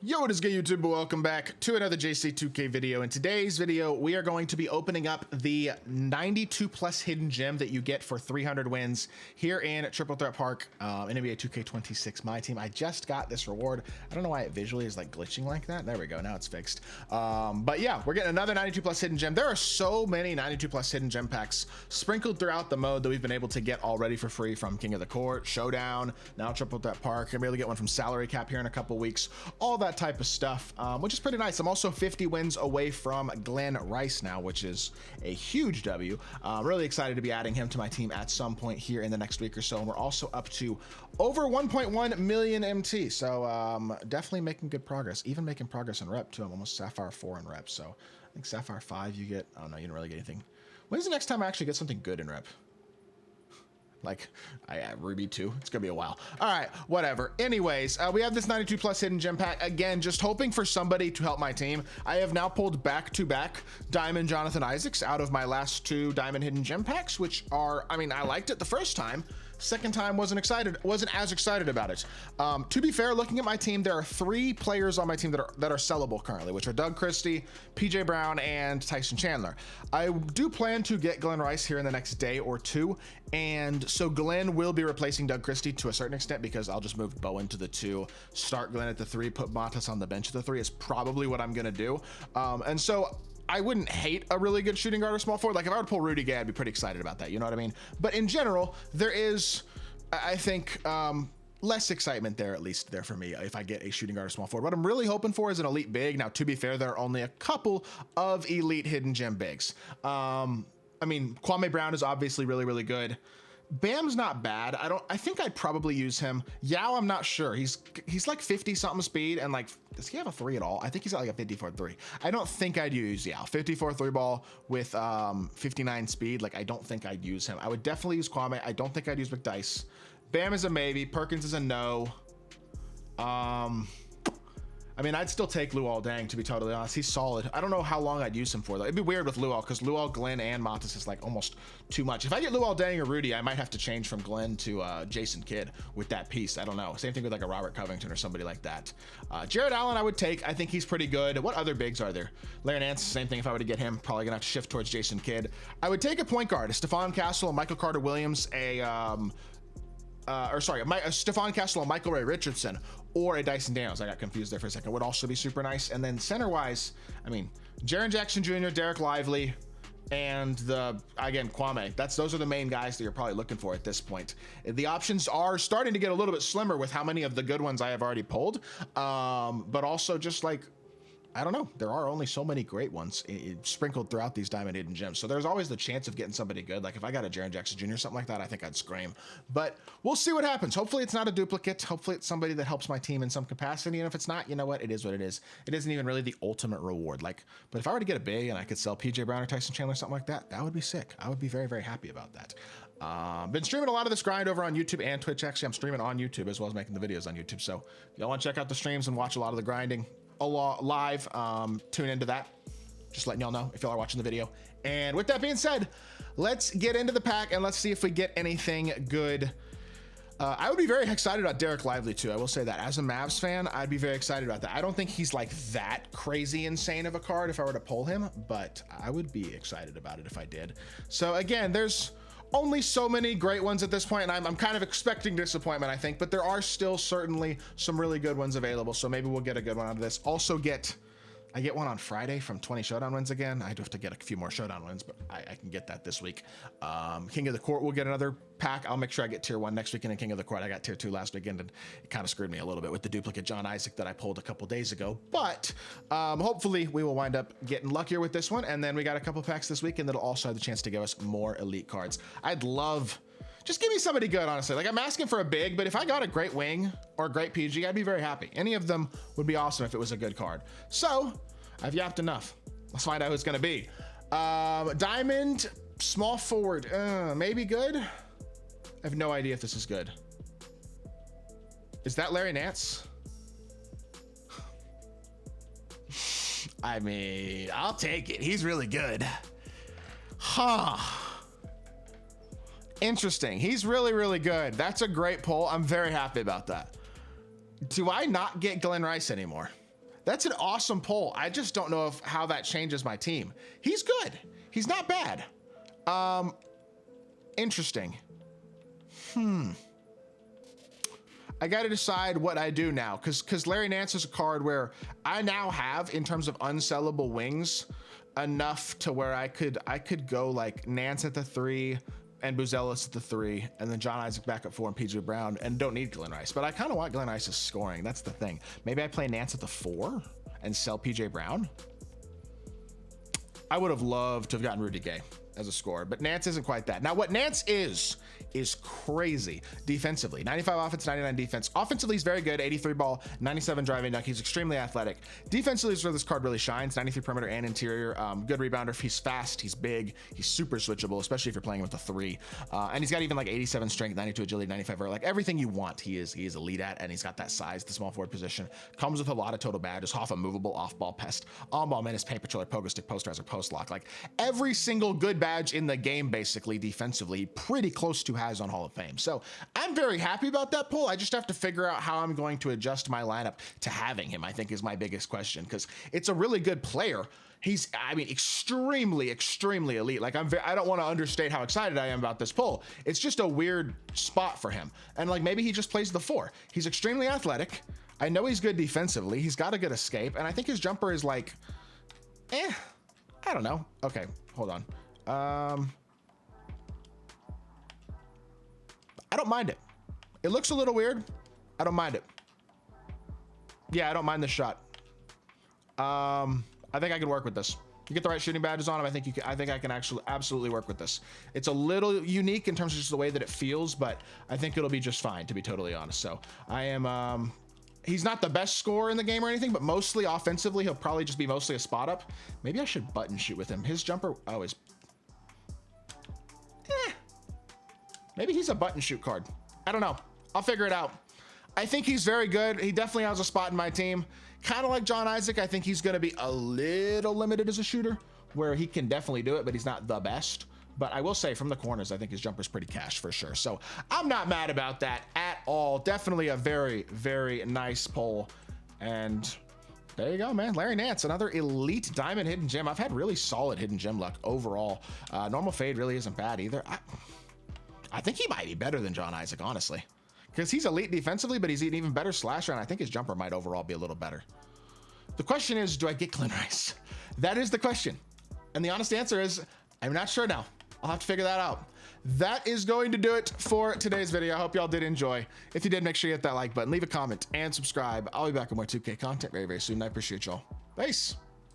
Yo, what is good, YouTube? Welcome back to another JC2K video. In today's video, we are going to be opening up the 92 plus hidden gem that you get for 300 wins here in Triple Threat Park in NBA 2K26 MyTEAM. I just got this reward. I don't know why it visually is like glitching like that. There we go. Now it's fixed. But yeah, we're getting another 92 plus hidden gem. There are so many 92 plus hidden gem packs sprinkled throughout the mode that we've been able to get already for free from King of the Court, Showdown, now Triple Threat Park. Gonna be able to get one from Salary Cap here in a couple weeks. All that type of stuff, which is pretty nice. I'm also 50 wins away from Glenn Rice now, which is a huge W. Really excited to be adding him to my team at some point here in the next week or so. And we're also up to over 1.1 million MT. So definitely making good progress, even making progress in rep too. I'm almost Sapphire 4 in rep. So I think Sapphire 5 you get, oh no, you don't really get anything. When's the next time I actually get something good in rep? Like Ruby 2, it's gonna be a while. All right, whatever. Anyways, we have this 92 plus hidden gem pack. Again, just hoping for somebody to help my team. I have now pulled back-to-back Diamond Jonathan Isaacs out of my last two Diamond hidden gem packs, which are, I mean, I liked it the first time. Second time wasn't as excited about it. To be fair, looking at my team, there are 3 players on my team that are sellable currently, which are Doug Christie, PJ Brown, and Tyson Chandler. I do plan to get Glenn Rice here in the next day or two, and so Glenn will be replacing Doug Christie to a certain extent because I'll just move Bowen to the 2, start Glenn at the 3, put Montas on the bench at the 3 is probably what I'm gonna do. And so I wouldn't hate a really good shooting guard or small forward. Like if I were to pull Rudy Gay, I'd be pretty excited about that. You know what I mean? But in general, there is, I think, less excitement there, at least there for me, if I get a shooting guard or small forward. What I'm really hoping for is an elite big. Now, to be fair, there are only a couple of elite hidden gem bigs. I mean, Kwame Brown is obviously really, really good. Bam's not bad. I think I'd probably use him. Yao, I'm not sure. He's like 50 something speed and like, does he have a 3 at all? I think he's got like a 54 3. I don't think I'd use Yao. 54 3 ball with 59 speed. Like, I don't think I'd use him. I would definitely use Kwame. I don't think I'd use McDice. Bam is a maybe. Perkins is a no. I mean, I'd still take Luol Deng, to be totally honest. He's solid. I don't know how long I'd use him for, though. It'd be weird with Luol, because Luol, Glenn, and Montas is like almost too much. If I get Luol Deng or Rudy, I might have to change from Glenn to Jason Kidd with that piece. I don't know. Same thing with like a Robert Covington or somebody like that. Jared Allen, I would take. I think he's pretty good. What other bigs are there? Larry Nance, same thing. If I were to get him, probably gonna have to shift towards Jason Kidd. I would take a point guard, a Stephon Castle, a Michael Carter Williams, Stephon Castle, Michael Ray Richardson, or a Dyson Daniels. I got confused there for a second. Would also be super nice. And then center-wise, I mean, Jaren Jackson Jr., Derek Lively, and again, Kwame. Those are the main guys that you're probably looking for at this point. The options are starting to get a little bit slimmer with how many of the good ones I have already pulled, but also just like, I don't know. There are only so many great ones sprinkled throughout these Diamond Hidden Gems. So there's always the chance of getting somebody good. Like if I got a Jaren Jackson Jr. something like that, I think I'd scream. But we'll see what happens. Hopefully it's not a duplicate. Hopefully it's somebody that helps my team in some capacity. And if it's not, you know what? It is what it is. It isn't even really the ultimate reward. But if I were to get a big and I could sell PJ Brown or Tyson Chandler, something like that, that would be sick. I would be very, very happy about that. Been streaming a lot of this grind over on YouTube and Twitch. Actually, I'm streaming on YouTube as well as making the videos on YouTube. So if y'all want to check out the streams and watch a lot of the grinding live, tune into that. Just letting y'all know if y'all are watching the video. And with that being said, let's get into the pack and let's see if we get anything good. I would be very excited about Derek Lively too. I will say that as a Mavs fan, I'd be very excited about that. I don't think he's like that crazy insane of a card if I were to pull him, but I would be excited about it if I did. So again, there's only so many great ones at this point, and I'm kind of expecting disappointment, I think, but there are still certainly some really good ones available, so maybe we'll get a good one out of this. Also I get one on Friday from 20 Showdown wins again. I do have to get a few more Showdown wins, but I can get that this week. King of the Court will get another pack. I'll make sure I get tier 1 next weekend in King of the Court. I got tier 2 last weekend, and it kind of screwed me a little bit with the duplicate John Isaac that I pulled a couple days ago. But hopefully we will wind up getting luckier with this one, and then we got a couple packs this week, and that'll also have the chance to give us more elite cards. I'd love... Just give me somebody good, honestly. Like, I'm asking for a big, but if I got a great wing or a great PG, I'd be very happy. Any of them would be awesome if it was a good card. So, I've yapped enough. Let's find out who it's gonna be. Diamond, small forward, maybe good? I have no idea if this is good. Is that Larry Nance? I mean, I'll take it. He's really good. Huh. Interesting. He's really, really good. That's a great pull. I'm very happy about that. Do I not get Glenn Rice anymore? That's an awesome poll. I just don't know how that changes my team. He's good. He's not bad. Interesting. I got to decide what I do now, because Larry Nance is a card where I now have, in terms of unsellable wings, enough to where I could go like Nance at the 3 and Buzelis at the 3, and then John Isaac back at 4 and PJ Brown, and don't need Glenn Rice. But I kind of want Glenn Rice's scoring. That's the thing. Maybe I play Nance at the 4 and sell PJ Brown. I would have loved to have gotten Rudy Gay as a scorer, but Nance isn't quite that. Now, what Nance is crazy defensively. 95 offense, 99 defense. Offensively, he's very good. 83 ball, 97 driving dunk. He's extremely athletic. Defensively is where this card really shines. 93 perimeter and interior. Good rebounder. He's fast. He's big. He's super switchable, especially if you're playing with a 3. And he's got even like 87 strength, 92 agility, 95 vert. Like everything you want, he is elite at, and he's got that size, the small forward position. Comes with a lot of total badges. Half a movable, off-ball pest, on-ball menace, paint patroller, pogo stick, posterizer, post lock. Like every single good badge in the game, basically defensively, pretty close to has on Hall of Fame. So I'm very happy about that pull. I just have to figure out how I'm going to adjust my lineup to having him, I think, is my biggest question, because it's a really good player. He's, I mean, extremely elite. Like I don't want to understate how excited I am about this pull. It's just a weird spot for him. And like, maybe he just plays the 4. He's extremely athletic. I know he's good defensively. He's got a good escape. And I think his jumper is like, I don't know. Okay, hold on. I don't mind it. It looks a little weird. I don't mind it. Yeah, I don't mind the shot. I think I can work with this. You get the right shooting badges on him. I think I can actually absolutely work with this. It's a little unique in terms of just the way that it feels, but I think it'll be just fine, to be totally honest. So I am, he's not the best scorer in the game or anything, but mostly offensively, he'll probably just be mostly a spot up. Maybe I should button shoot with him. His jumper always, maybe he's a button shoot card. I don't know. I'll figure it out. I think he's very good. He definitely has a spot in my team. Kind of like John Isaac, I think he's going to be a little limited as a shooter, where he can definitely do it, but he's not the best. But I will say, from the corners, I think his jumper's pretty cash for sure. So I'm not mad about that at all. Definitely a very nice pull. And there you go, man. Larry Nance, another elite diamond hidden gem. I've had really solid hidden gem luck overall. Normal fade really isn't bad either. I think he might be better than John Isaac, honestly, because he's elite defensively, but he's an even better slasher, and I think his jumper might overall be a little better. The question is, do I get Glenn Rice? That is the question. And the honest answer is, I'm not sure now. I'll have to figure that out. That is going to do it for today's video. I hope y'all did enjoy. If you did, make sure you hit that like button, leave a comment, and subscribe. I'll be back with more 2K content very soon. I appreciate y'all. Peace.